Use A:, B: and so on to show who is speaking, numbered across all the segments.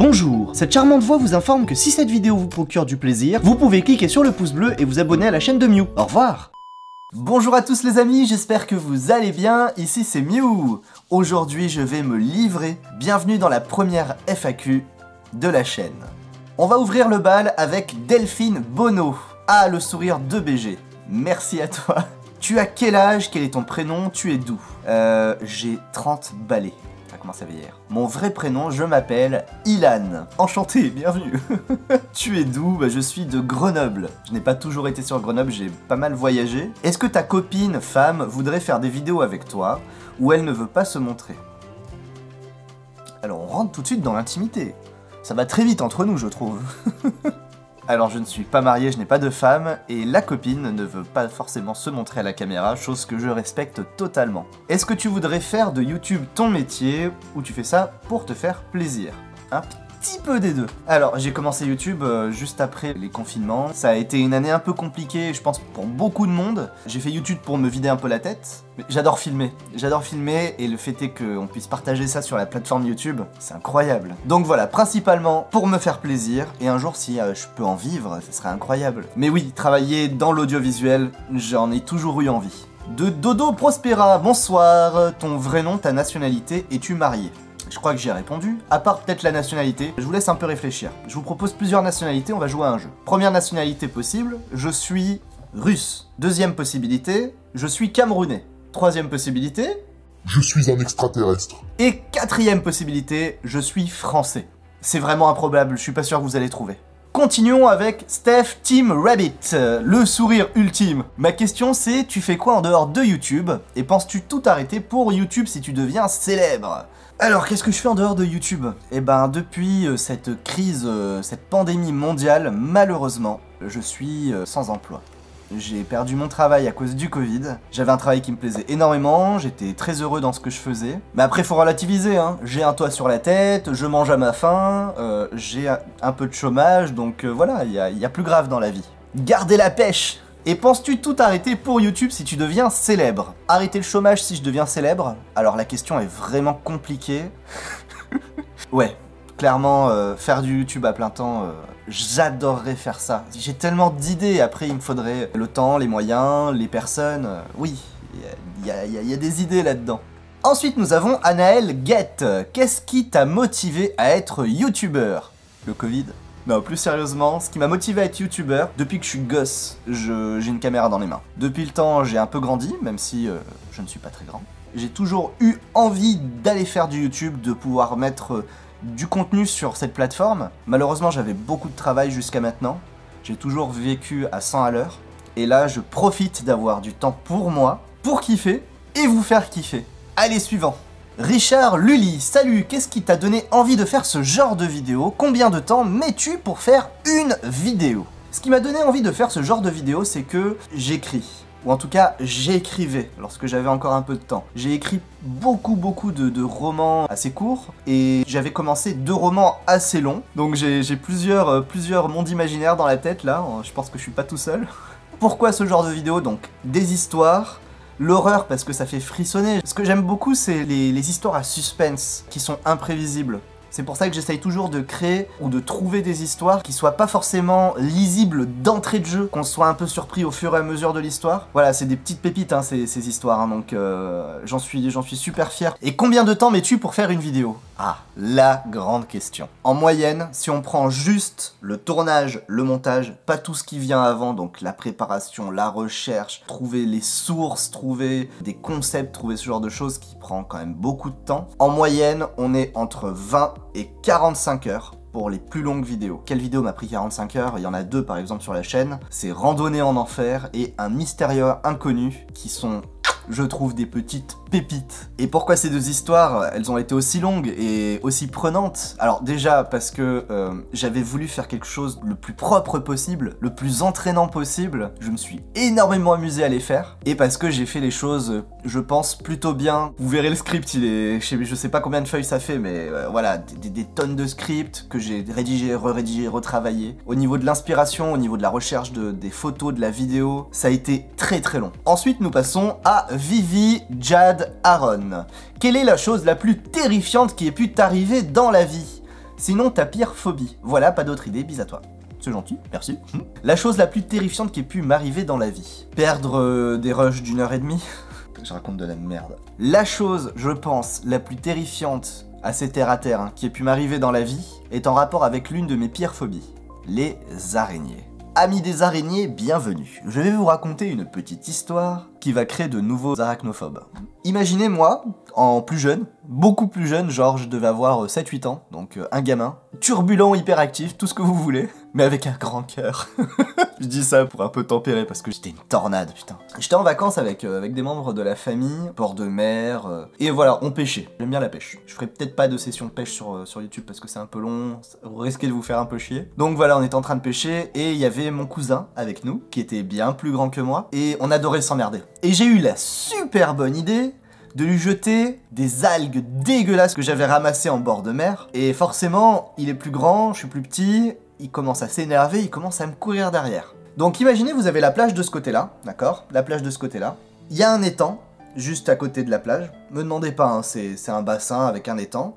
A: Bonjour, cette charmante voix vous informe que si cette vidéo vous procure du plaisir, vous pouvez cliquer sur le pouce bleu et vous abonner à la chaîne de Mew. Au revoir.
B: Bonjour à tous les amis, j'espère que vous allez bien, ici c'est Mew. Aujourd'hui je vais me livrer, bienvenue dans la première FAQ de la chaîne. On va ouvrir le bal avec Delphine Bono. Ah, le sourire de BG, merci à toi. Tu as quel âge, quel est ton prénom, tu es d'où? J'ai 30 balais. Ça commence à hier. Mon vrai prénom, je m'appelle Ilan. Enchanté, bienvenue. Tu es d'où? Je suis de Grenoble. Je n'ai pas toujours été sur Grenoble, j'ai pas mal voyagé. Est-ce que ta copine, femme, voudrait faire des vidéos avec toi ou elle ne veut pas se montrer? Alors on rentre tout de suite dans l'intimité. Ça va très vite entre nous, je trouve. Alors je ne suis pas marié, je n'ai pas de femme, et la copine ne veut pas forcément se montrer à la caméra, chose que je respecte totalement. Est-ce que tu voudrais faire de YouTube ton métier, ou tu fais ça pour te faire plaisir? Un petit peu des deux. Alors j'ai commencé YouTube juste après les confinements, ça a été une année un peu compliquée, je pense pour beaucoup de monde. J'ai fait YouTube pour me vider un peu la tête, mais j'adore filmer, et le fait est qu'on puisse partager ça sur la plateforme YouTube, c'est incroyable. Donc voilà, principalement pour me faire plaisir, et un jour si je peux en vivre, ce serait incroyable. Mais oui, travailler dans l'audiovisuel, j'en ai toujours eu envie. De Dodo Prospera, bonsoir, ton vrai nom, ta nationalité, es-tu marié? Je crois que j'y ai répondu, à part peut-être la nationalité, je vous laisse un peu réfléchir. Je vous propose plusieurs nationalités, on va jouer à un jeu. Première nationalité possible, je suis russe. Deuxième possibilité, je suis camerounais. Troisième possibilité,
C: je suis un extraterrestre.
B: Et quatrième possibilité, je suis français. C'est vraiment improbable, je suis pas sûr que vous allez trouver. Continuons avec Steph Team Rabbit, le sourire ultime. Ma question c'est, tu fais quoi en dehors de YouTube? Et penses-tu tout arrêter pour YouTube si tu deviens célèbre? Alors, qu'est-ce que je fais en dehors de YouTube? Eh ben, depuis cette crise, cette pandémie mondiale, malheureusement, je suis sans emploi. J'ai perdu mon travail à cause du Covid. J'avais un travail qui me plaisait énormément, j'étais très heureux dans ce que je faisais. Mais après, faut relativiser, hein. J'ai un toit sur la tête, je mange à ma faim, j'ai un peu de chômage, donc voilà, il y a plus grave dans la vie. Gardez la pêche! Et penses-tu tout arrêter pour YouTube si tu deviens célèbre? Arrêter le chômage si je deviens célèbre? Alors la question est vraiment compliquée. Ouais, clairement, faire du YouTube à plein temps, j'adorerais faire ça. J'ai tellement d'idées, après il me faudrait le temps, les moyens, les personnes. Oui, il y a des idées là-dedans. Ensuite nous avons Anaël Guette. Qu'est-ce qui t'a motivé à être youtubeur? Le Covid? Non, plus sérieusement, ce qui m'a motivé à être youtubeur, depuis que je suis gosse, j'ai une caméra dans les mains. Depuis le temps, j'ai un peu grandi, même si je ne suis pas très grand. J'ai toujours eu envie d'aller faire du YouTube, de pouvoir mettre du contenu sur cette plateforme. Malheureusement, j'avais beaucoup de travail jusqu'à maintenant. J'ai toujours vécu à 100 à l'heure. Et là, je profite d'avoir du temps pour moi, pour kiffer, et vous faire kiffer. Allez, suivant. Richard Lully, salut, qu'est-ce qui t'a donné envie de faire ce genre de vidéo? Combien de temps mets-tu pour faire une vidéo? Ce qui m'a donné envie de faire ce genre de vidéo, c'est que j'écris. Ou en tout cas, j'écrivais lorsque j'avais encore un peu de temps. J'ai écrit beaucoup de romans assez courts, et j'avais commencé 2 romans assez longs. Donc j'ai plusieurs mondes imaginaires dans la tête là, je pense que je suis pas tout seul. Pourquoi ce genre de vidéo? Donc des histoires, l'horreur parce que ça fait frissonner. Ce que j'aime beaucoup, c'est les histoires à suspense qui sont imprévisibles. C'est pour ça que j'essaye toujours de créer ou de trouver des histoires qui soient pas forcément lisibles d'entrée de jeu, qu'on soit un peu surpris au fur et à mesure de l'histoire. Voilà, c'est des petites pépites hein, ces histoires, hein, donc j'en suis super fier. Et combien de temps mets-tu pour faire une vidéo? Ah, la grande question. En moyenne, si on prend juste le tournage, le montage, pas tout ce qui vient avant, donc la préparation, la recherche, trouver les sources, trouver des concepts, trouver ce genre de choses qui prend quand même beaucoup de temps. En moyenne, on est entre 20 et 45 heures pour les plus longues vidéos. Quelle vidéo m'a pris 45 heures? Il y en a 2 par exemple sur la chaîne. C'est Randonnée en enfer et Un mystérieux inconnu qui sont, je trouve, des petites pépites. Et pourquoi ces 2 histoires, elles ont été aussi longues et aussi prenantes? Alors déjà parce que j'avais voulu faire quelque chose le plus propre possible, le plus entraînant possible. Je me suis énormément amusé à les faire. Et parce que j'ai fait les choses, je pense, plutôt bien. Vous verrez le script, il est... Je sais pas combien de feuilles ça fait, mais voilà, des tonnes de scripts que j'ai rédigé, re-rédigé, retravaillé. Au niveau de l'inspiration, au niveau de la recherche des photos, de la vidéo, ça a été très long. Ensuite, nous passons à Vivi Jad Aaron. Quelle est la chose la plus terrifiante qui ait pu t'arriver dans la vie? Sinon, ta pire phobie. Voilà, pas d'autre idée, bis à toi. C'est gentil, merci. La chose la plus terrifiante qui ait pu m'arriver dans la vie. Perdre des rushs d'1h30. Je raconte de la merde. La chose, je pense, la plus terrifiante, assez terre à terre, qui ait pu m'arriver dans la vie, est en rapport avec l'une de mes pires phobies. Les araignées. Amis des araignées, bienvenue. Je vais vous raconter une petite histoire qui va créer de nouveaux arachnophobes. Imaginez moi, en plus jeune, beaucoup plus jeune, genre je devais avoir 7-8 ans, donc un gamin, turbulent, hyperactif, tout ce que vous voulez, mais avec un grand cœur. Je dis ça pour un peu tempérer parce que j'étais une tornade, putain. J'étais en vacances avec des membres de la famille, bord de mer, et voilà, on pêchait. J'aime bien la pêche. Je ferai peut-être pas de session de pêche sur YouTube parce que c'est un peu long, vous risquez de vous faire un peu chier. Donc voilà, on était en train de pêcher et il y avait mon cousin avec nous, qui était bien plus grand que moi, et on adorait s'emmerder. Et j'ai eu la super bonne idée de lui jeter des algues dégueulasses que j'avais ramassées en bord de mer. Et forcément, il est plus grand, je suis plus petit, il commence à s'énerver, il commence à me courir derrière. Donc imaginez, vous avez la plage de ce côté-là, d'accord? La plage de ce côté-là. Il y a un étang, juste à côté de la plage. Me demandez pas, hein, c'est un bassin avec un étang.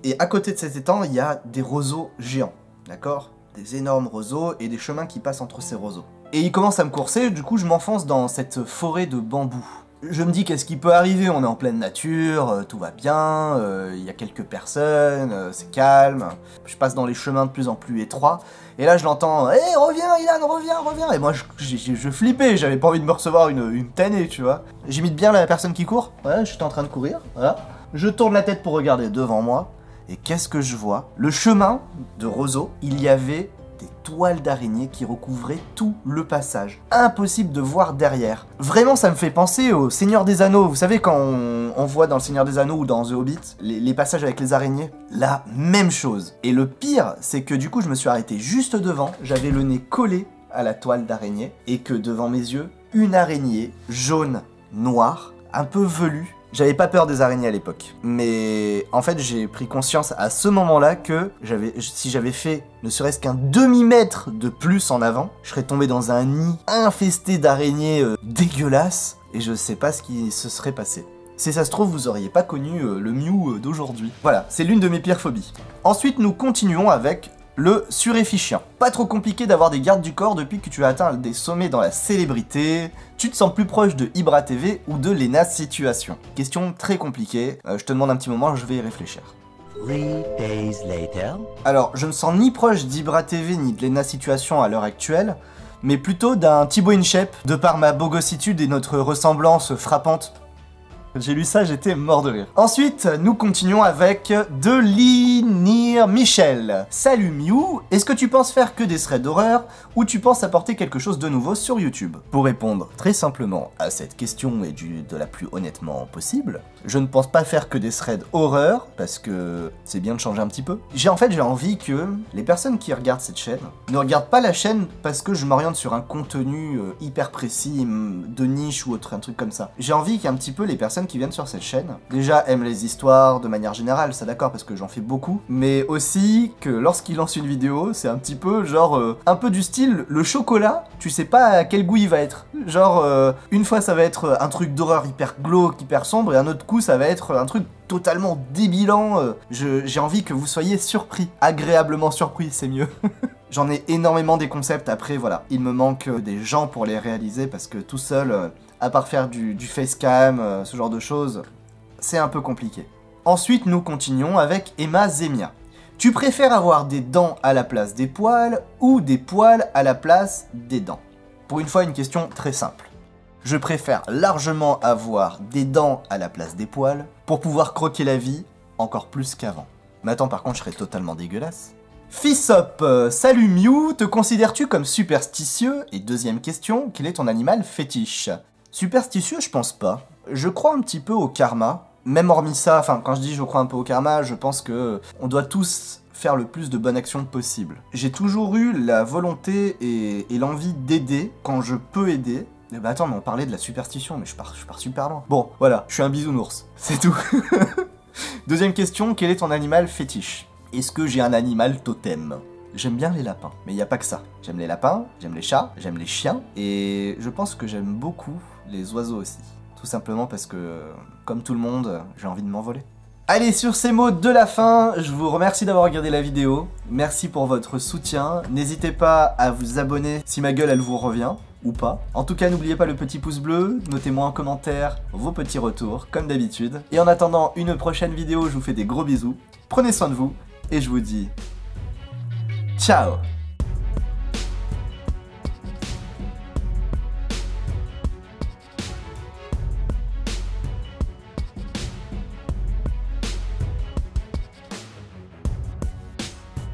B: Et à côté de cet étang, il y a des roseaux géants, d'accord? Des énormes roseaux et des chemins qui passent entre ces roseaux. Et il commence à me courser, du coup je m'enfonce dans cette forêt de bambous. Je me dis qu'est-ce qui peut arriver, on est en pleine nature, tout va bien, il y a quelques personnes, c'est calme. Je passe dans les chemins de plus en plus étroits, et là je l'entends « Hé, reviens Ilan, reviens !» Et moi je flippais, j'avais pas envie de me recevoir une tannée, tu vois. J'imite bien la personne qui court, ouais, j'étais en train de courir, voilà. Je tourne la tête pour regarder devant moi, et qu'est-ce que je vois? Le chemin de roseaux, il y avait des toiles d'araignées qui recouvraient tout le passage. Impossible de voir derrière. Vraiment, ça me fait penser au Seigneur des Anneaux. Vous savez, quand on voit dans le Seigneur des Anneaux ou dans The Hobbit, les passages avec les araignées, la même chose. Et le pire, c'est que du coup, je me suis arrêté juste devant, j'avais le nez collé à la toile d'araignée, et que devant mes yeux, une araignée jaune, noire, un peu velue. J'avais pas peur des araignées à l'époque, mais en fait j'ai pris conscience à ce moment-là que si j'avais fait ne serait-ce qu'un demi-mètre de plus en avant, je serais tombé dans un nid infesté d'araignées dégueulasses, et je sais pas ce qui se serait passé. Si ça se trouve, vous auriez pas connu le Mew d'aujourd'hui. Voilà, c'est l'une de mes pires phobies. Ensuite, nous continuons avec le suréfichiant. Pas trop compliqué d'avoir des gardes du corps depuis que tu as atteint des sommets dans la célébrité. Tu te sens plus proche de Ibra TV ou de Lena Situation? Question très compliquée, je te demande un petit moment, je vais y réfléchir.
D: 3 days later.
B: Alors, je me sens ni proche d'Ibra TV ni de Lena Situation à l'heure actuelle, mais plutôt d'un Thibaut InShape, de par ma bogossitude et notre ressemblance frappante. J'ai lu ça, j'étais mort de rire. Ensuite, nous continuons avec Delinir Michel. Salut Mew, est-ce que tu penses faire que des threads d'horreur ou tu penses apporter quelque chose de nouveau sur YouTube? Pour répondre très simplement à cette question et de la plus honnêtement possible, je ne pense pas faire que des threads horreur parce que c'est bien de changer un petit peu. J'ai envie que les personnes qui regardent cette chaîne ne regardent pas la chaîne parce que je m'oriente sur un contenu hyper précis, de niche ou autre, un truc comme ça. J'ai envie qu'un petit peu les personnes qui viennent sur cette chaîne, déjà aiment les histoires de manière générale, ça d'accord, parce que j'en fais beaucoup, mais aussi que lorsqu'ils lancent une vidéo, c'est un petit peu genre, un peu du style, le chocolat, tu sais pas à quel goût il va être. Genre, une fois ça va être un truc d'horreur hyper glauque, hyper sombre, et un autre coup ça va être un truc totalement débilant. J'ai envie que vous soyez surpris, agréablement surpris, c'est mieux. J'en ai énormément des concepts, après voilà, il me manque des gens pour les réaliser, parce que tout seul, à part faire du facecam, ce genre de choses, c'est un peu compliqué. Ensuite, nous continuons avec Emma Zemia. Tu préfères avoir des dents à la place des poils ou des poils à la place des dents? Pour une fois, une question très simple. Je préfère largement avoir des dents à la place des poils pour pouvoir croquer la vie encore plus qu'avant. Mais attends, par contre, je serais totalement dégueulasse. Fissop, salut Mew, te considères-tu comme superstitieux? Et deuxième question, quel est ton animal fétiche? Superstitieux, je pense pas. Je crois un petit peu au karma. Même hormis ça, enfin quand je dis je crois un peu au karma, je pense que on doit tous faire le plus de bonnes actions possible. J'ai toujours eu la volonté et l'envie d'aider quand je peux aider. Bah attends, mais on parlait de la superstition, mais je pars super loin. Bon, voilà, je suis un bisounours, c'est tout. Deuxième question, quel est ton animal fétiche? Est-ce que j'ai un animal totem? J'aime bien les lapins, mais il n'y a pas que ça. J'aime les lapins, j'aime les chats, j'aime les chiens, et je pense que j'aime beaucoup les oiseaux aussi. Tout simplement parce que, comme tout le monde, j'ai envie de m'envoler. Allez, sur ces mots de la fin, je vous remercie d'avoir regardé la vidéo. Merci pour votre soutien. N'hésitez pas à vous abonner si ma gueule elle vous revient, ou pas. En tout cas, n'oubliez pas le petit pouce bleu, notez-moi en commentaire vos petits retours, comme d'habitude. Et en attendant une prochaine vidéo, je vous fais des gros bisous. Prenez soin de vous, et je vous dis ciao.